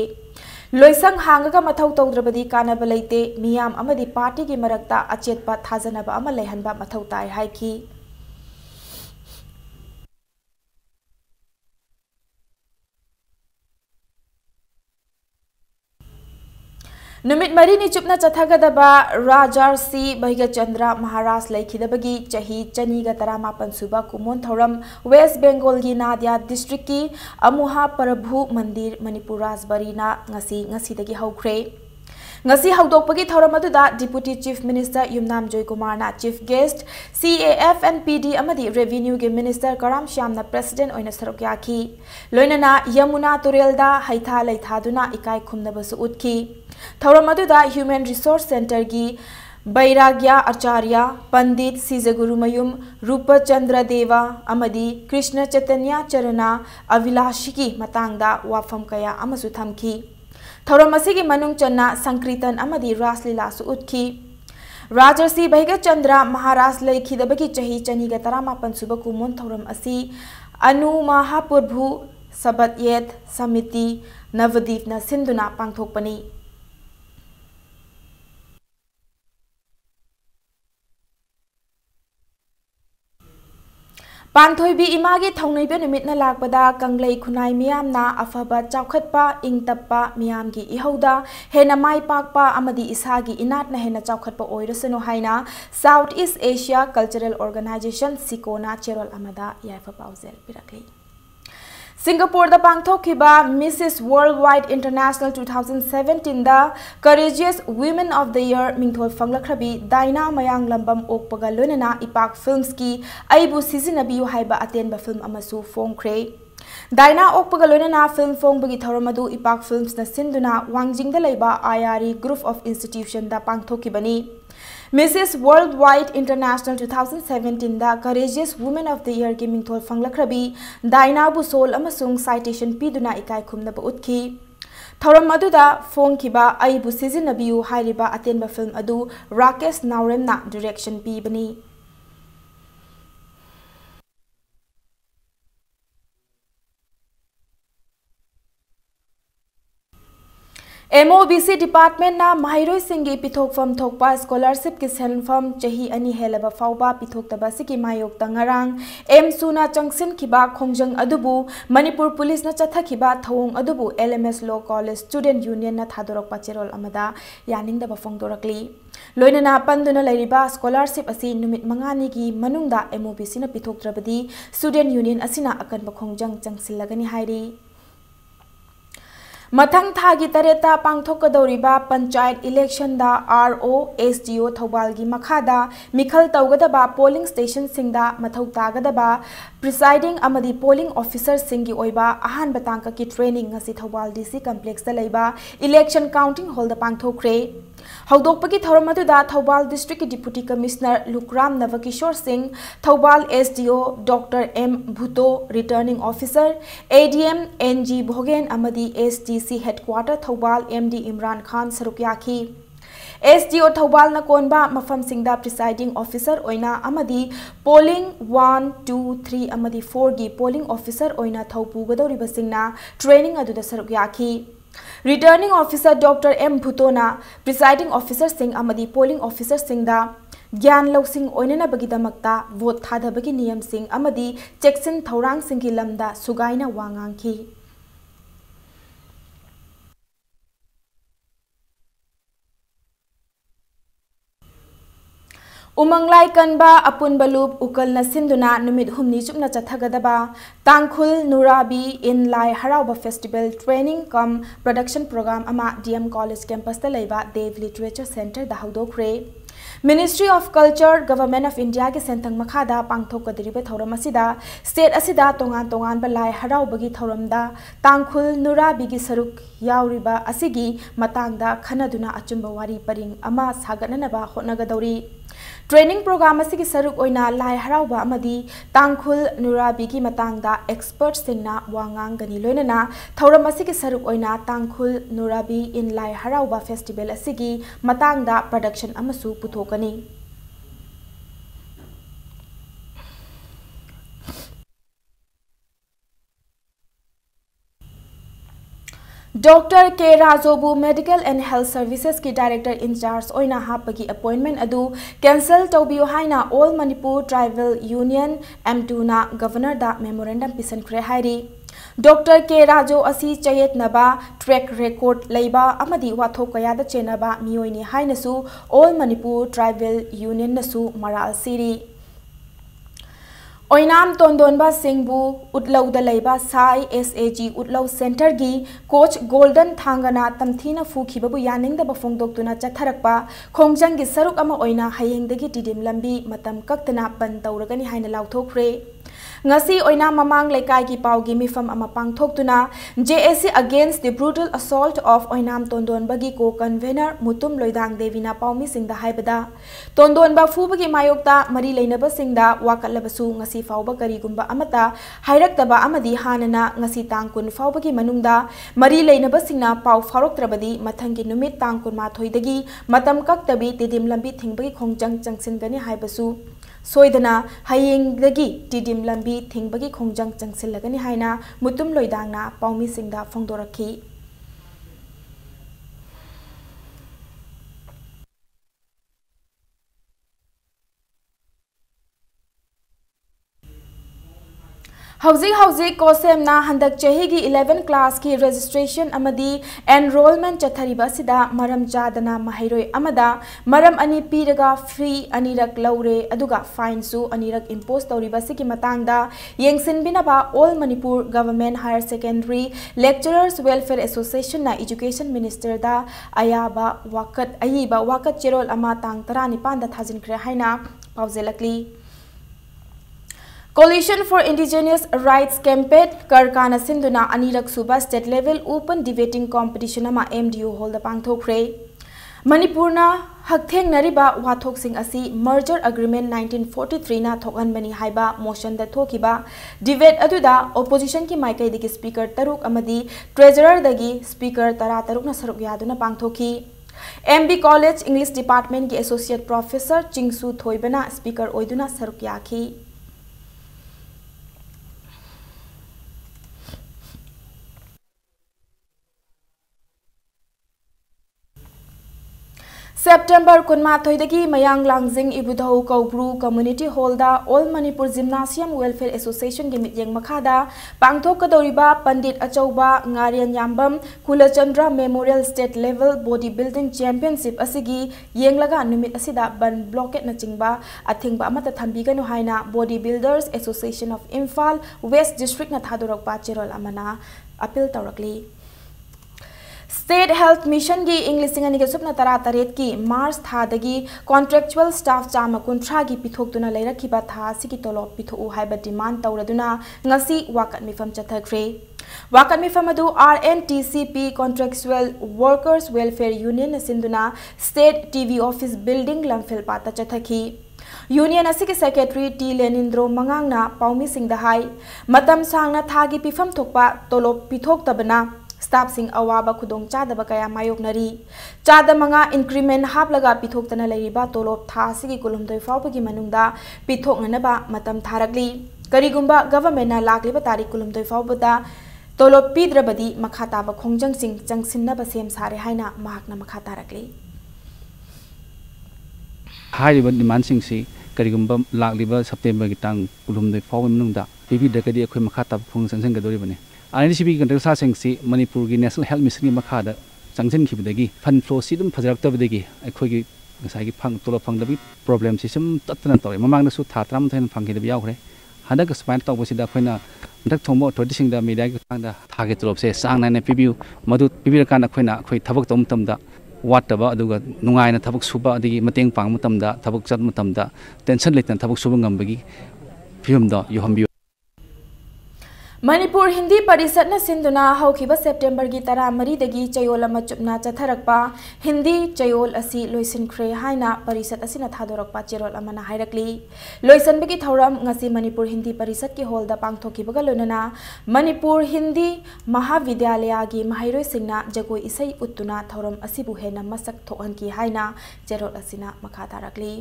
loisang hangaga mathau tawdrabadi kanaba leite miyam amadi party gi marakta achetpa thajanaba ama lehanba mathau tai haiki Numit Marini Chupna Chathagadaba Rajarsi Bhaigachandra Maharaj Laikhidabagi Chahi Chaniga Taramapan Suba Kumon Thoram West Bengal gi Nadia District ki Amuha Parabhu Mandir Manipur Rajbarina Ngasidagi Haukre Ngasi Haudokpagi Thoramatuda Deputy Chief Minister Yumnam Joykumar na Chief Guest CAF and PD Amadi Revenue ge Minister Karam Shyam na President oina sarukyaki Loinana Yamuna Turelda Haitha Laithaduna Ikai Khumnabasu Utki Thoramatuda Human Resource Center gi Bairagya Acharya Pandit Sizaguru Mayum Rupa Chandra Deva Amadi Krishna Chaitanya Charana Avilashiki Matangda Wafam Kaya Amasu Thamki Thoramasigi Manung Channa Sankritan Amadi Raslila su Utki Rajarsi Bhaigachandra Maharaj Laikhidabagi Chahi Chaniga Taramapan Suba Kumon Thoram Asi Anu Mahapurabhu Sabatyet Samiti Navadipna Sinduna Pangthokpani Panthoibi imagi thaunaibe numitna lakpada kanglei khunai miyamna afaba chawkhatpa ingtappa miyamgi ihauda hena mai pakpa amadi isagi inatna hena chawkhatpa oirasano haina South East Asia Cultural Organization Sikona Cherol amada yaifa pausel pirakli Singapore da pangthokhiba Mrs Worldwide International 2017 da Courageous Women of the Year mingthol fanglakhrabi Daina Mayang Lambam okpaga lonana ipak films ki aibu sizinabiyu haiba atenba film amasu fongkhre Daina okpaga lonana film fongbagi thoramadu ipak films na sinduna wangjingda leiba IRE Group of Institution da pangthokibani Mrs Worldwide International 2017 da Courageous Women of the Year ki mingthol fanglakhrabi Daina bu sol amasung citation piduna ikai khumnaba utki Thoram aduda fongkiba aibu sizinabiyu hairiba atenba film adu Rakesh Nauremna direction pibani MOBC Department na Mahiroi Singi Pithokfam Thokpa Scholarship ki Senfam Chahi Ani Helaba Fauba Pithoktaba Siki Mayok Tangarang M Suna Changsin Kiba Khongjang Adubu Manipur Police na Chathakiba Thawong Adubu LMS Law College Student Union na Thadorok Pacherol Amada Yaningdaba Fongdorakli Loinana Panduna Lairiba Scholarship Asi Numit Mangani ki Manungda MOBC na Pithoktrabadi Student Union Asina Akanba Khongjang Changsilagani Hairi Mathang thagi tareta pangthokadoriba panchayat election da RO SDO Thaubalgi makhada mikhal tawgadaba polling station singda mathau tagadaba presiding amadi polling officer singi oiba ahan batangka ki training ngasi Thaubal DC complex da leiba election counting hall da pangthokre Haudokpagi thoramadu da Thaubal district deputy commissioner Lukram Navakishore Singh Thaubal SDO Dr M Bhuto returning officer ADM NG Bhogen amadi SDC headquarter Thaubal MD Imran Khan Sarukyaki SDO Thaubal na konba mafam singda presiding officer oina amadi polling 1 2 3 amadi 4 gi polling officer oina thaupu gadoriba singna training aduda sarukyaki Returning officer Dr M Bhutona presiding officer Singh amadi polling officer Singda Gyan Lausing oinana bagidamakta vote thadabagi niyam Singh amadi checksin thaurang singki lamda sugaina wangangki Umanglai kanba apun balub ukal na sinduna numit humni chupna chathagadaba Tangkhul Nurabi in Lai Harauba Festival Training cum Production Program ama DM College Campus da leiba Dev Literature Center da haudokre Ministry of Culture Government of India ke sentang makhada pangthokadriba thoram asida state asida tongan ba Lai Haraubagi thoramda Tangkhul Nurabi gi saruk yauriba asigi matangda khanaduna achumba wari paring ama sagananaba hotnagadori training program asigi saruk oina lai harauba amadi tangkhul nurabi gi matangda expert singna wangang gani loinana thauram asigi saruk oina tangkhul nurabi in lai harauba festival asigi matangda production amasu puthokani Dr. K. Rajobu Medical and Health Services ki Director in Charge oina hapagi appointment adu cancel tawbiyo haina All Manipur Tribal Union M2 na Governor da memorandum pisankhre hairi Dr. K. Rajo asi chayet naba track record leiba amadi wathok kaya da chenaba miyoini hainasu All Manipur Tribal Union nasu maral siri Oinam Tondonba Singbu Utlau da Leiba Sai SAG Utlau Center gi Coach Golden Thangana Tamthina Fukibabu Yaning da Bafong Doktuna Chatharakpa Khongjang gi Saruk ama oina hayeng dagi tidim lambi matam kaktana ban tauragani haina lauthokre ngasi oina mamang lekai gi pau gi mifam ama pangthoktuna JSC against the brutal assault of Oinam Tondonba gi co convener Mutum Loidang Devina Paumi Singda haibada Tondonba fubagi mayokta mari leinaba singda wakalabasu ngasi fauba karigumba amata hairaktaba amadi hanana ngasi tangkun faubagi manungda mari leinaba singna pau faroktrabadi mathangi numit tangkun ma thoidagi matam kaktabi tidim lambi thingbagi khongjang changsingani haibasu Soidana hayeng dagi tidim lambi thingbagi khongjang changsilagani haina Mutum Loidangna Paumi Singda phongdorakhi Hauzik Kosem na handak chahi gi 11 class ki registration amadi enrollment chathariba sida maram jadana mahairoi amada maram ani piraga fee anirak laure aduga fine su anirak impose tawriba sigi matangda yengsin binaba All Manipur Government Higher Secondary Lecturers Welfare Association na Education Minister da ayiba wakat cherol ama tang 19 da thajinkre haina pauzelakli Coalition for Indigenous Rights Campaign Karkana Sinduna Anirak Suba State Level Open Debating Competition ama MDU Hall da pangthokre Manipurna haktheng nariba wathok sing asi Merger Agreement 1943 na thokanbani haiba motion da thokiba debate aduda opposition ki maikai digi speaker taruk amadi treasurer dagi speaker tara taruk na saruk yaduna pangthoki MB College English Department ki Associate Professor Chingsu Thoibana speaker oiduna saruk yakhi September kunma thoidagi mayang langjing ibudhau kaubru community hall da All Manipur Gymnasium Welfare Association gi mityeng makhada pangthok kadoriba Pandit Achauba Ngarian Yambam Kulachandra Memorial State Level Bodybuilding Championship asigi yenglaga numit asida ban blockade na chingba athingba amata thambiganu haina Bodybuilders Association of Imphal West District na thadorakpa cherol amana appeal tawrakli State Health Mission gi English singani ge supna tara taret ki March tha dagi contractual staff chama kunthra gi pithoktuna leirakhiba tha sigi tolop pitho haiba demand tawraduna ngasi wakat mifam chathakre wakat mifam adu RNTCP Contractual Workers Welfare Union sinduna State TV Office Building Lamphel pata chathaki Union asigi Secretary T Lenindro Mangangna Paumi Singda hai matam sangna thagi pifam thokpa tolop pithoktabana Staff sing awaba khudong chadaba kaya mayoknari chadamanga increment haplaga pithoktana leiriba tolop tha sigi kulumdoi fawbagi manungda pithoknanaba matam tharakli karigumba government na lakliba tarik kulumdoi fawbada tolop pidrabadi makhataba khongjang sing changsinnaba sem sare haina mahakna makhataragli hairiba demand sing si karigumba lakliba September gi tang kulumdoi fawbagi manungda pipi dakadi akhoi makhataba phong changsang gadori bane INDCP contractor singsi Manipur gi National Health Mission gi makhada changsin khibadagi fund flow si dum phajaraktabadagi akhoi gi ngasai gi phang tolo phangdabi problem si sum tatna tawre mamang su tha tram thain phangkidabi yaukre hadak span tawbasida khoina dak thombo authority da media gi thangda thage tolop se sang na pibiu madu pibir kan khoina khoi thabak tom tamda wataba aduga nungaina thabak suba adigi mateng pang matamda thabak chat matamda tension leitan thabak suba ngambagi film da yohambi Manipur Hindi परिषद न सिंधुना हौखिबा September की 13 दगी चयोल अमा चुपना चथरकपा हिंदी चयोल असी लोइसिनख्रे हाइना परिषद असिना थादोरकपा चेरोल अमना हाइरकली लोइसनबगी थौरम ngasi Manipur Hindi परिषद की whole दा पांगथोखिबगा लोनना मणिपुर हिंदी महाविद्यालय की महाइरोय सिंगना जगोई इसई उत्तुना थौरम असिबु हेना मसक थोहनकी हाइना चेरोल असिना मखा तारकली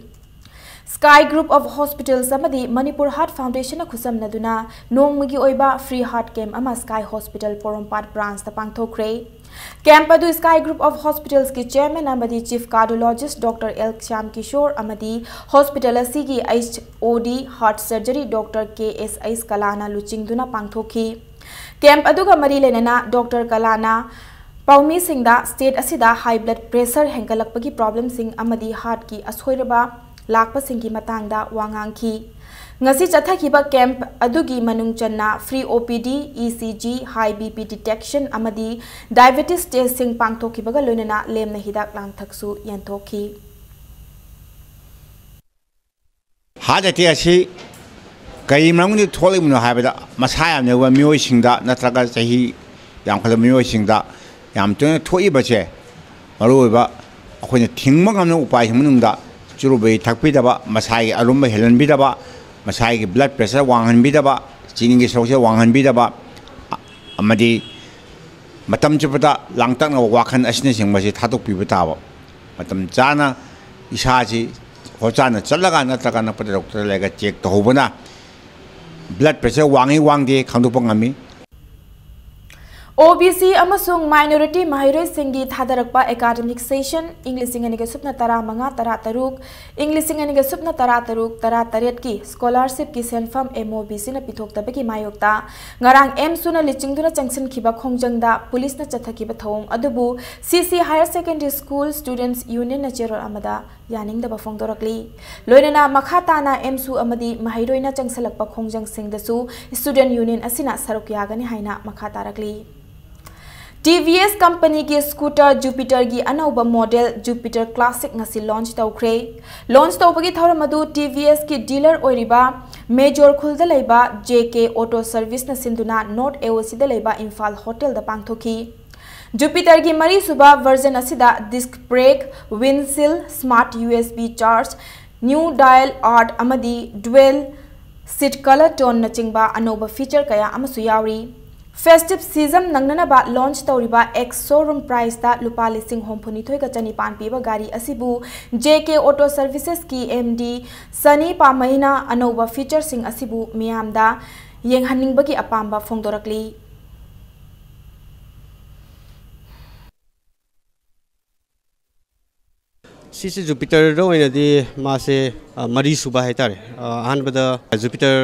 Sky Group of Hospitals amadi Manipur Heart Foundation na khusam naduna nongmagi oiba free heart camp ama Sky Hospital Porompat branch ta pangthokre camp adu Sky Group of Hospitals ki chairman amadi chief cardiologist Dr. L. Shyam Kishore amadi hospital asigi HOD heart surgery Dr. KSI Kalana luchingduna pangthokhi camp adu ga mari lenana Dr. Kalana Paumi Singda state asida high blood pressure hengalakpagi problem sing amadi heart ki ashoiraba Lakpa सिंगी मतंगदा वांगांखी ngasi chathakhiba camp adugi manung channa free OPD ECG high BP detection amadi diabetes testing pangthokhibaga loinana lemna hidak langthaksu yanthokhi hadati asi kai mangni tholimno habada masaya ne wa myoi singda natraga chahi yam khala myoi singda yam tone thoiba che maroiba akhoi thingma ngamna upai himnungda Churubai Takpidaba, Masai Alumba Helen Bidaba, Masai blood pressure Wangan Bidaba, Chiningi social Wangan Bidaba, Amadi Matam Chupata, Langtang or Wakan Asnishing was it Hatuk Pibutava. Matam Jana, Ishaji, Hojana, Chalagana, Takana, Doctor Lega check the Hobana. Blood pressure Wangi, Kandupangami. OBC amasung minority mahiroi singi thadarakpa academic session English singaniga supna tara manga tara taruk English singaniga supna tara taruk tara taret ki scholarship ki senfam MOBC na pithoktabagi mayokta ngarang M suna lichingduna changsin khiba khongjangda police na chathaki ba thong adubu CC Higher Secondary School Students Union na cherol amada yaning da ba phongdorakli loinana makhata na M su amadi mahiroi na changsalakpa khongjang singdasu student union asina saruk yagani haina makhata rakli TVS company की scooter Jupiter की अनौबा model Jupiter classic ngasi launch तौख्रे launch तौबगी थौरम अदु TVS की dealer ओरिबा major खुलदा लेबा JK auto service न सिंधुना नॉर्थ AOC दा लेबा इंफाल होटल दा पांगथोखी जुपिटर की मरी सुबा वर्जन असिदा disc brake windshield smart USB charge new dial art अमदी ड्वेल सीट कलर टोन न चिंगबा अनौबा फीचर कया अमसु यावरी Festive season nangnanaba launch tawriba ex showroom price da lupa lising homphunithoi ka chanipan piba gari asibu JK Auto Services ki MD Sani Pamaina anova feature sing asibu miyamda yenghaningbagi apamba phongdorakli Sisi Jupiter ro inadi mase mari suba haitare ahanbada Jupiter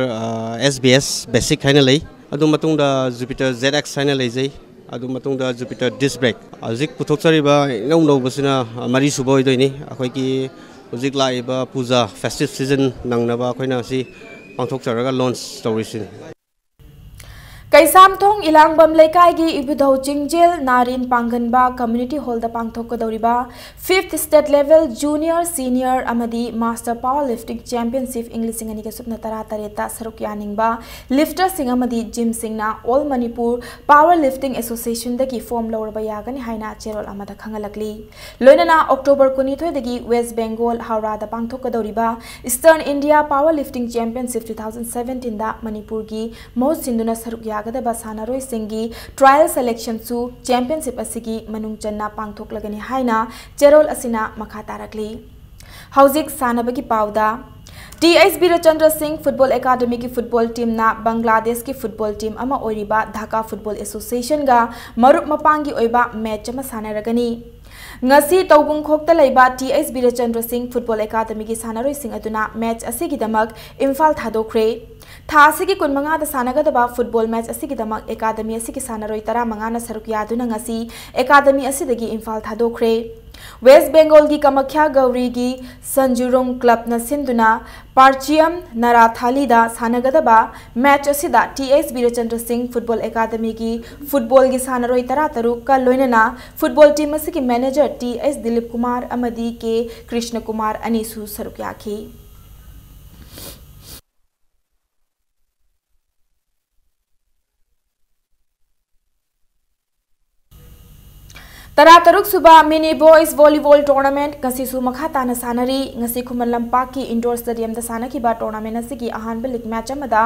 SBS basic haina lei adu matungda Jupiter ZX haina leijai adu matungda Jupiter disc brake azik puthokchariba nong basina mari suba hoidoini akhoi ki hojik laiba puja festive season nangnaba akhoina si pangthokcharaga launch tawrisin Kaisam thong ilangbam lekai gi ibudau jingjel narin panganba community hall da pangthok doriba 5th state level junior senior amadi master powerlifting championship English singani ka supna tara tareta saruk yaningba lifter sing amadi gym singna all Manipur powerlifting association da ki form lorba yagani haina cherol amada khangalakli loinana October 19 dagi West Bengal Howrah da pangthok doriba Eastern India powerlifting championship 2017 da Manipur gi most sinduna saruk Gadaba Sanaroi Singi trial selection su championship asigi manung channa pangthok lagani haina cherol asina makhatarakli Hauzik sanabagi pauda TS Birachandra Singh Football Academy की football team ना बांग्लादेश की football team अमा ओरिबा Dhaka football association गा मरुप मपांगी ओइबा match अमा सानरगनी ngasi tawbung khokta leiba TS Birachandra Singh Football Academy की सानरोई Singh अदुना match असिगी दमक इम्फाल थादोख्रे था असिगी कुनमंगा दा सानगदबा football match असिगी दमक academy असिगी सानरोई तरा मंगा ना सरुक यादुना ngasi एकाडमी असिदगी इम्फाल थादोख्रे West Bengal की कामाख्या गौरी की संजुरुंग क्लब न सिंधुना पार्चियम नराथाली दा सानगदबा मैच असिदा TS Birachandra Singh Football Academy की फुटबॉल की सानरोई तरा तरुक का लोइनना फुटबॉल टीम असिगी मैनेजर TS दिलीप कुमार अमदी के कृष्ण कुमार अनीसु सरुक याखी तरह सुबा मिनी बॉयज वॉलीबॉल टूर्नामेंट गसीसु मखा ताना सानरी ngasi खुमन लंपाक की इंडोर स्टेडियम दा सानखिबा टूर्नामेंट असigi अहानबा लीग मैच अमदा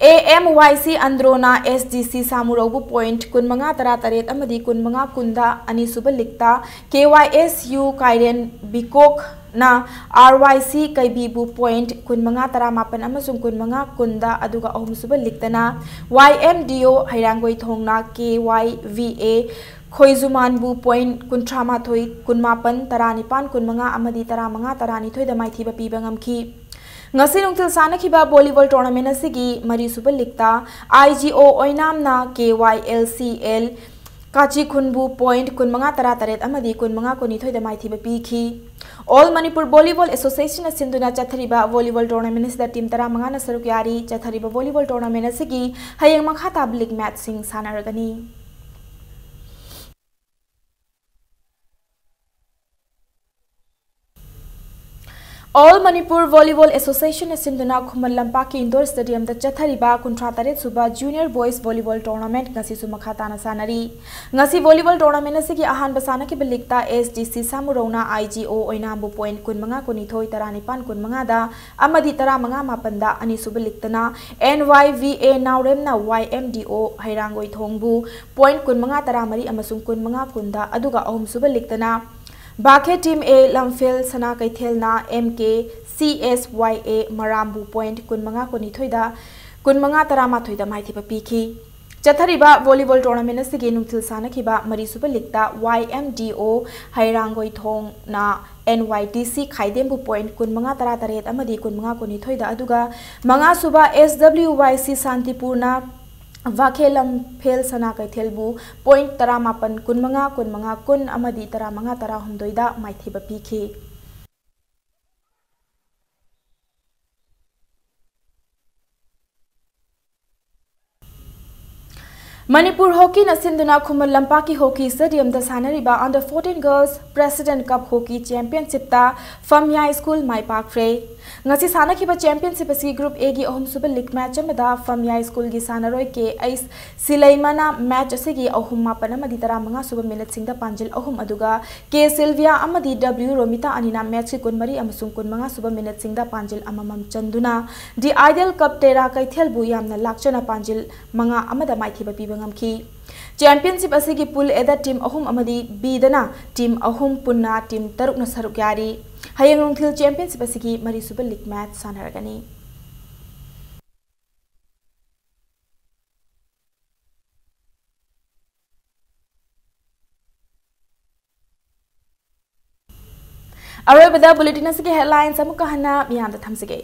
AMYC अंद्रोना SGC सामुरौबु पॉइंट 15 तरह अमदी 15 कुंदा अनीसुबा लीगता KYSU काइरेन बिकोक ना RYC कैबीबु पॉइंट 15 तरमापन अमसुंग 15 कुंदा अदुगा अहुमसुबा लीगतना YMDO हैरांगोई थोंगना KYVA खोइजुमानबु पॉइंट 38 कुनमापन तरानिपान कुनमंगा अमदी तरामंगा तरानिथोय दा माइथीबा पीबा ngamki ngasi nungtil sanakhiba volleyball tournament asigi mari suba लीगता IGO oinamna KYLCL काची खुनबु पॉइंट 15 तरह अमदी 15 कुनिथोय दा माइथीबा पीखी ऑल मणिपुर वॉलीबॉल एसोसिएशन सिंधुना चथरिबा वॉलीबॉल टूर्नामेंट दा टीम 15 ना सरुक यारी चथरिबा वॉलीबॉल टूर्नामेंट असigi hayeng makha tab league match सिंग सानरगनी ऑल मणिपुर वॉलीबॉल एसोसिएशन सिंधुना खुमन लंपाक की इंडोर स्टेडियम दा चथरिबा 39 सुबा junior boys volleyball tournament ngasi su makha tana sanari ngasi volleyball tournament असigi ahan basana ki लीगता SGC samurona IGO oinambu point 15 kunithoi taranipan 15 da amadi 15 mapan da ani suba लीगतना NYVA nauremna YMDO hairangoi thongbu point 15 taramari amasung 15 kunda aduga ahum suba लीगतना बाखे team A लमफेल सना कैथेलना MK CSYA मरामबु point 15 कुनिथोइदा 15 तरमाथोइदा माइथीबा पीखी चथरिबा वॉलीबॉल टूर्नामेंट असigi नुंगथिल सानखिबा मरीसुबा लीगता YMDO हैरांगोई थोंगना NYTC खाइदेमबु पॉइंट 15 तरह अमदी 15 कुनिथोइदा अदुगा मंगा सुबा SWYC शांतिपुरना वाखेलम फेल सना कैथेलबु पॉइंट 15 15 15 कुन अमदी 15 13 माइथीबा पीखी मणिपुर हॉकी नसिंदुना खुमन लंपा की हॉकी स्टेडियम दा सानरिबा under 14 girls president cup hockey championship ता फमिया स्कूल माई पाखरे ngasi sanakhiba championship asi group A gi ahum suba league match amada फमिया school gi sanaroi ke ais silaimana match asigi ahum mapan amadi 15 suba minute singda panjil ahum aduga ke silvia amadi W romita anina match ki kunmari amasung 15 suba minute singda panjil amamam chanduna the ideal cup tera kaithel bu yamna lakchana panjil manga amada maithiba pibangamki championship asigi pool A da team ahum amadi B dana team ahum punna team taruk na saruk yari hayang rungthil championship asigi mari suba league match sanaragani aroibada bulletin asigi headlines amuka hana miyam da thamsige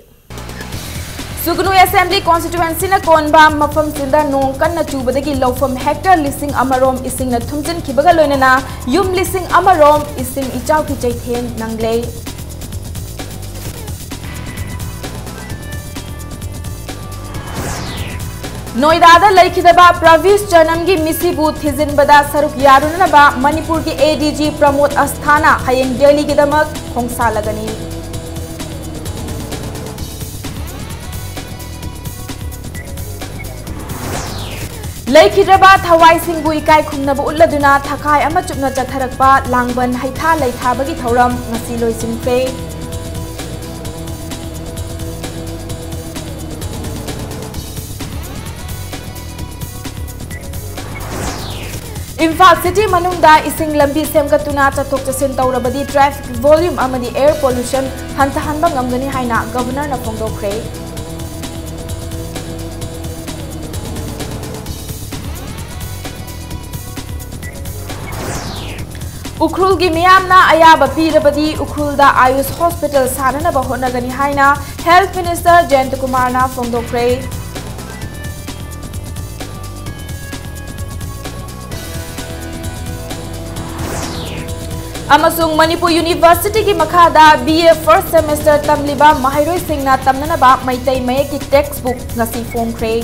Sugnu Assembly constituency na konba mafam sinda nong kan na chubadagi lawfam hectare lising amarom ising na thumjin khibaga loinana yum lising amarom ising ichau ki chaithen nangle Noida da laikhidaba Pravish Janamgi misibu thizinbada saruk yarunaba Manipur ki ADG Pramod Asthana hayeng Delhi ki damak khongsa lagani Laikhidaba Thawai Singbu ikai khumnaba ulladuna thakai ama chupna chatharakpa langban haitha laithabagi thauram ngasi loisinfe Imphal City manungda ising lambi semgatuna chathok chasin tawrabadi traffic volume amadi air pollution hantahanba ngamgani haina governor na phongdokre Ukhrul gi miyamna ayaba pirabadi Ukhrul da Ayush Hospital sananaba honagani haina Health Minister Jayant Kumar na phongdokre Amasung Manipur University ki makhada BA first semester tamliba mahairoi singna tamnanaba maitai mayek ki textbook ngasi phongkre